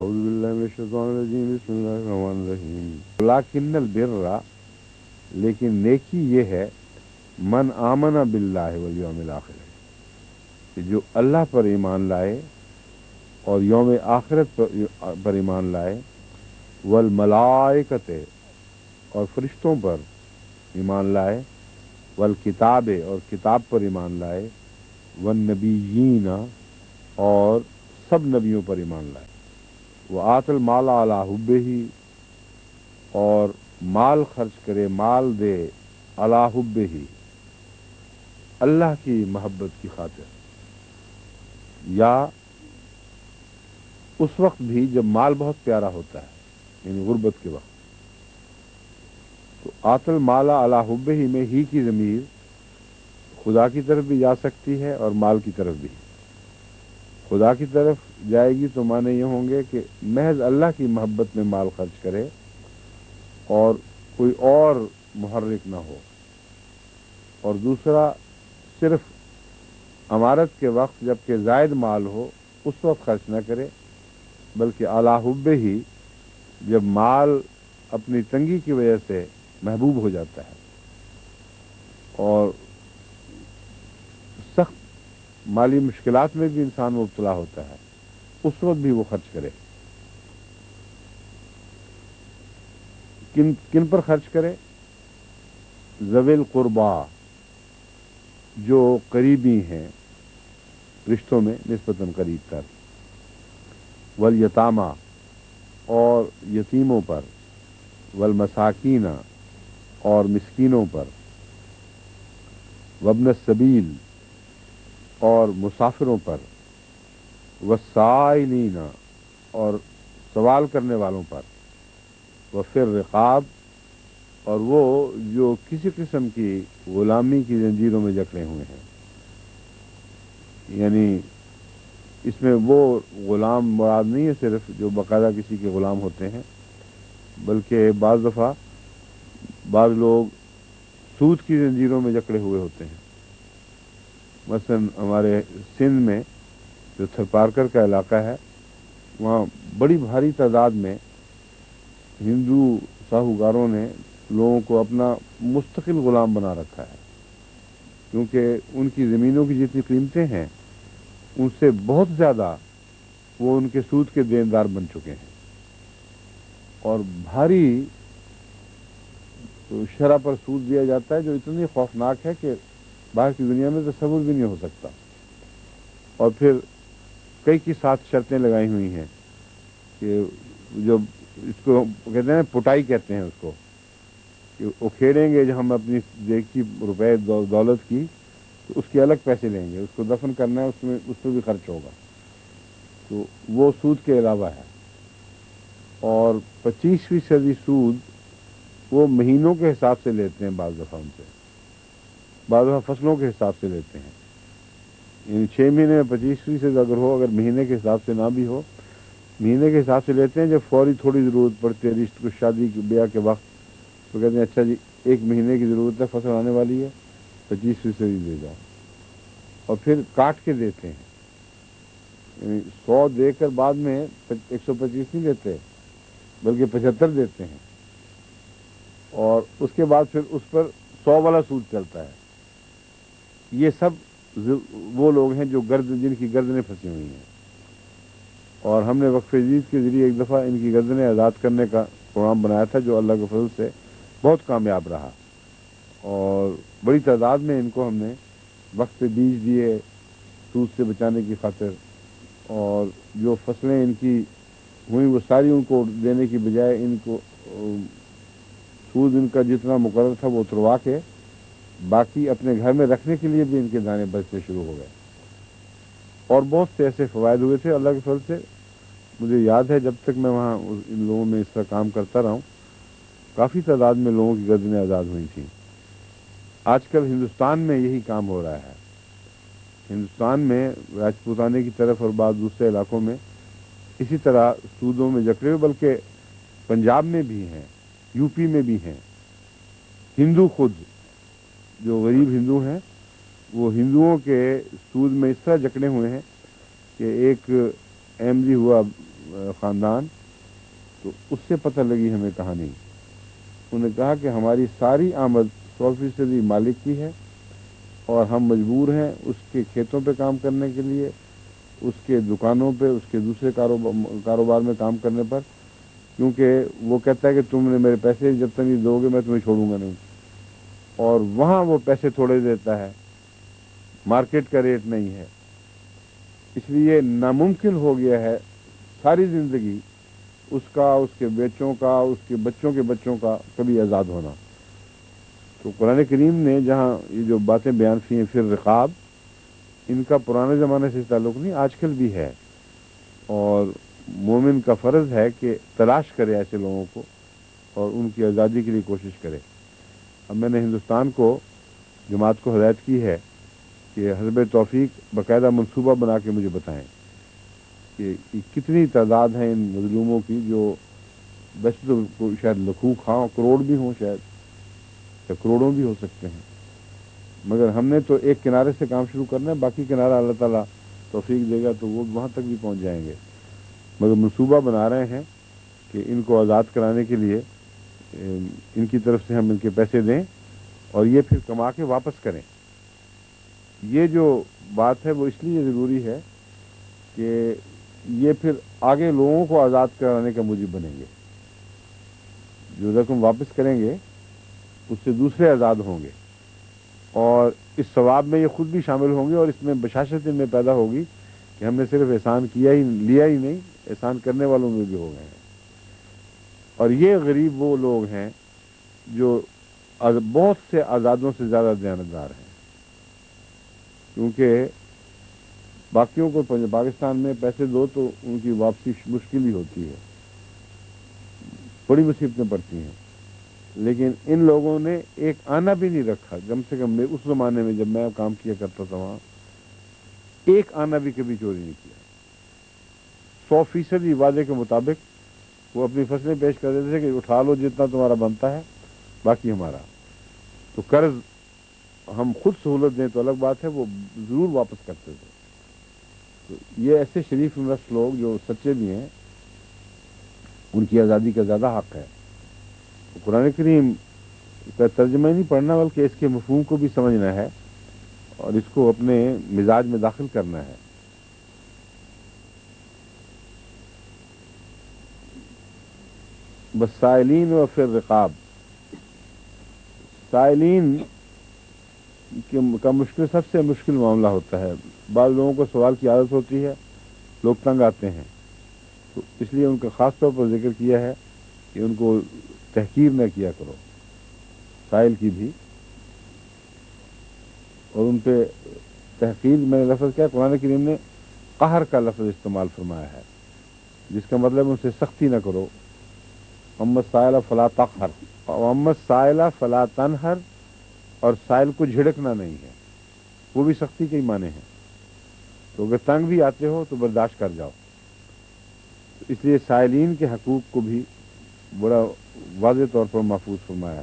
اعوذ باللہ من الشیطان الرجیم بسم اللہ الرحمن الرحیم ولکن البر لیکن نیکی یہ ہے من آمن باللہ والیوم الآخر کہ جو اللہ پر ایمان لائے اور یوم آخرت پر ایمان لائے والملائکۃ اور فرشتوں پر ایمان لائے والکتاب اور کتاب پر ایمان لائے والنبیین اور سب نبیوں پر ایمان لائے وآت المال علی حبہ اور مال خرچ کرے مال دے علی حبہ اللہ کی محبت کی خاطر یا اس وقت بھی جب مال بہت پیارا ہوتا ہے یعنی غربت کے وقت تو آت المال علی حبہ میں ہی کی ضمیر خدا کی طرف بھی جا سکتی ہے اور مال کی طرف بھی خدا کی طرف جائے گی تو معنی یہ ہوں گے کہ محض اللہ کی محبت میں مال خرچ کرے اور کوئی اور محرک نہ ہو اور دوسرا صرف امارت کے وقت جب کہ زائد مال ہو اس وقت خرچ نہ کرے بلکہ اعلی حبہ ہی جب مال اپنی تنگی کی وجہ سے محبوب ہو جاتا ہے اور سخت مالی مشکلات میں بھی انسان مبتلا ہوتا ہے اس وقت بھی وہ خرچ کرے کن پر خرچ کرے ذوی القربا جو قریبی ہیں رشتوں میں نسبتاً قریب تر والیتامى اور یتیموں پر والمساکین اور مسکینوں پر وابن السبیل اور مسافروں پر والسائلین اور سوال کرنے والوں پر وفی الرقاب اور وہ جو کسی قسم کی غلامی کی زنجیروں میں جکڑے ہوئے ہیں یعنی اس میں وہ غلام مراد نہیں ہے صرف جو باقاعدہ کسی کے غلام ہوتے ہیں بلکہ بعض دفعہ بعض لوگ سود کی زنجیروں میں جکڑے ہوئے ہوتے ہیں مثلا ہمارے سندھ میں جو تھرپارکر کا علاقہ ہے وہاں بڑی بھاری تعداد میں ہندو ساہوکاروں نے لوگوں کو اپنا مستقل غلام بنا رکھا ہے کیونکہ ان کی زمینوں کی جتنی قیمتیں ہیں ان سے بہت زیادہ وہ ان کے سود کے دیندار بن چکے ہیں اور بھاری شرح پر سود دیا جاتا ہے جو اتنی خوفناک ہے کہ باہر کی دنیا میں تصور بھی نہیں ہو سکتا اور پھر کئی کی ساتھ شرطیں لگائی ہوئی ہیں کہ جو اس کو کہتے ہیں پٹائی کہتے ہیں اس کو کہ اکھیڑیں گے جو ہم اپنی دیکھی روپے دولت کی تو اس کے الگ پیسے لیں گے اس کو دفن کرنا ہے اس پہ بھی خرچ ہوگا تو وہ سود کے علاوہ ہے اور 25% سود وہ مہینوں کے حساب سے لیتے ہیں بعض دفعہ ان سے بعض دفعہ فصلوں کے حساب سے لیتے ہیں یعنی 6 مہینے میں 25% اگر ہو اگر مہینے کے حساب سے نہ بھی ہو مہینے کے حساب سے لیتے ہیں جب فوری تھوڑی ضرورت پڑتی ہے رشتے کو شادی بیاہ کے وقت تو کہتے ہیں اچھا جی 1 مہینے کی ضرورت ہے فصل آنے والی ہے 25% دے جاؤ اور پھر کاٹ کے دیتے ہیں یعنی 100 دے کر بعد میں 125 نہیں دیتے بلکہ 75 دیتے ہیں اور اس کے بعد پھر اس پر 100 والا سود چلتا ہے یہ سب وہ لوگ ہیں جو جن کی گردنیں پھنسی ہوئی ہیں اور ہم نے وقف جدید کے ذریعے ایک دفعہ ان کی گردنیں آزاد کرنے کا پروگرام بنایا تھا جو اللہ کے فضل سے بہت کامیاب رہا اور بڑی تعداد میں ان کو ہم نے وقت پہ بیج دیے سود سے بچانے کی خاطر اور جو فصلیں ان کی ہوئیں وہ ساری ان کو دینے کی بجائے ان کو سود ان کا جتنا مقرر تھا وہ اتروا کے باقی اپنے گھر میں رکھنے کے لیے بھی ان کے دانے بچنے شروع ہو گئے اور بہت سے ایسے فوائد ہوئے تھے اللہ کے فضل سے مجھے یاد ہے جب تک میں وہاں ان لوگوں میں اس طرح کام کرتا رہا ہوں کافی تعداد میں لوگوں کی گردنیں آزاد ہوئی تھیں آج کل ہندوستان میں یہی کام ہو رہا ہے ہندوستان میں راجپوتانے کی طرف اور بعض دوسرے علاقوں میں اسی طرح سودوں میں جکڑے ہوئے بلکہ پنجاب میں بھی ہیں یو پی میں بھی ہیں ہندو خود جو غریب ہندو ہیں وہ ہندوؤں کے سود میں اس طرح جکڑے ہوئے ہیں کہ ایک احمدی ہوا خاندان، تو اس سے پتہ لگی ہمیں کہانی۔ انہوں نے کہا کہ ہماری ساری آمد 100% مالک کی ہے اور ہم مجبور ہیں اس کے کھیتوں پہ کام کرنے کے لیے، اس کے دکانوں پہ، اس کے دوسرے کاروبار میں کام کرنے پر، کیونکہ وہ کہتا ہے کہ تم نے میرے پیسے جب تک نہیں دو گے میں تمہیں چھوڑوں گا نہیں، اور وہاں وہ پیسے تھوڑے دیتا ہے، مارکیٹ کا ریٹ نہیں ہے، اس لیے ناممکن ہو گیا ہے ساری زندگی اس کا، اس کے بیچوں کا، اس کے بچوں کا کبھی آزاد ہونا۔ تو قرآن کریم نے جہاں یہ جو باتیں بیان کی ہیں پھر رقاب، ان کا پرانے زمانے سے تعلق نہیں، آج کل بھی ہے، اور مومن کا فرض ہے کہ تلاش کرے ایسے لوگوں کو اور ان کی آزادی کے لیے کوشش کرے۔ اب میں نے ہندوستان کو، جماعت کو ہدایت کی ہے کہ حزب توفیق باقاعدہ منصوبہ بنا کے مجھے بتائیں کہ کتنی تعداد ہے ان مظلوموں کی، جو ویسے تو شاید لاکھوں کروڑ بھی ہوں، شاید یا کروڑوں بھی ہو سکتے ہیں، مگر ہم نے تو ایک کنارے سے کام شروع کرنا ہے، باقی کنارہ اللہ تعالیٰ توفیق دے گا تو وہ وہاں تک بھی پہنچ جائیں گے، مگر منصوبہ بنا رہے ہیں کہ ان کو آزاد کرانے کے لیے ان کی طرف سے ہم ان کے پیسے دیں اور یہ پھر کما کے واپس کریں۔ یہ جو بات ہے وہ اس لیے ضروری ہے کہ یہ پھر آگے لوگوں کو آزاد کرانے کا موجب بنیں گے، جو رقم واپس کریں گے اس سے دوسرے آزاد ہوں گے، اور اس ثواب میں یہ خود بھی شامل ہوں گے، اور اس میں بشاشت ان میں پیدا ہوگی کہ ہم نے صرف احسان لیا ہی نہیں، احسان کرنے والوں میں بھی ہو گئے ہیں۔ اور یہ غریب وہ لوگ ہیں جو بہت سے آزادوں سے زیادہ دیانتدار ہیں، کیونکہ باقیوں کو پاکستان میں پیسے دو تو ان کی واپسی مشکل ہی ہوتی ہے، بڑی مصیبتیں پڑتی ہیں، لیکن ان لوگوں نے ایک آنا بھی نہیں رکھا، کم سے کم اس زمانے میں جب میں کام کیا کرتا تھا وہاں ایک آنا بھی کبھی چوری نہیں کیا، 100% وعدے کے مطابق وہ اپنی فصلیں پیش کر دیتے تھے کہ اٹھا لو جتنا تمہارا بنتا ہے، باقی ہمارا، تو قرض ہم خود سہولت دیں تو الگ بات ہے، وہ ضرور واپس کرتے تھے۔ تو یہ ایسے شریف نفس لوگ جو سچے بھی ہیں، ان کی آزادی کا زیادہ حق ہے۔ تو قرآن کریم کا ترجمہ ہی نہیں پڑھنا بلکہ اس کے مفہوم کو بھی سمجھنا ہے اور اس کو اپنے مزاج میں داخل کرنا ہے۔ بس سائلین و پھر رقاب، سائلین کا مشکل، سب سے مشکل معاملہ ہوتا ہے۔ بعض لوگوں کو سوال کی عادت ہوتی ہے، لوگ تنگ آتے ہیں، تو اس لیے ان کا خاص طور پر ذکر کیا ہے کہ ان کو تحقیر نہ کیا کرو، سائل کی بھی، اور ان پہ تحقیر میں نے لفظ کیا، قرآن کریم نے قہر کا لفظ استعمال فرمایا ہے، جس کا مطلب ان سے سختی نہ کرو، اما السائل فلا تقہر، اما السائل فلا تنہر، اور سائل کو جھڑکنا نہیں ہے، وہ بھی سختی کے ہی معنی ہیں، تو اگر تنگ بھی آتے ہو تو برداشت کر جاؤ۔ اس لیے سائلین کے حقوق کو بھی بڑا واضح طور پر محفوظ فرمایا ہے۔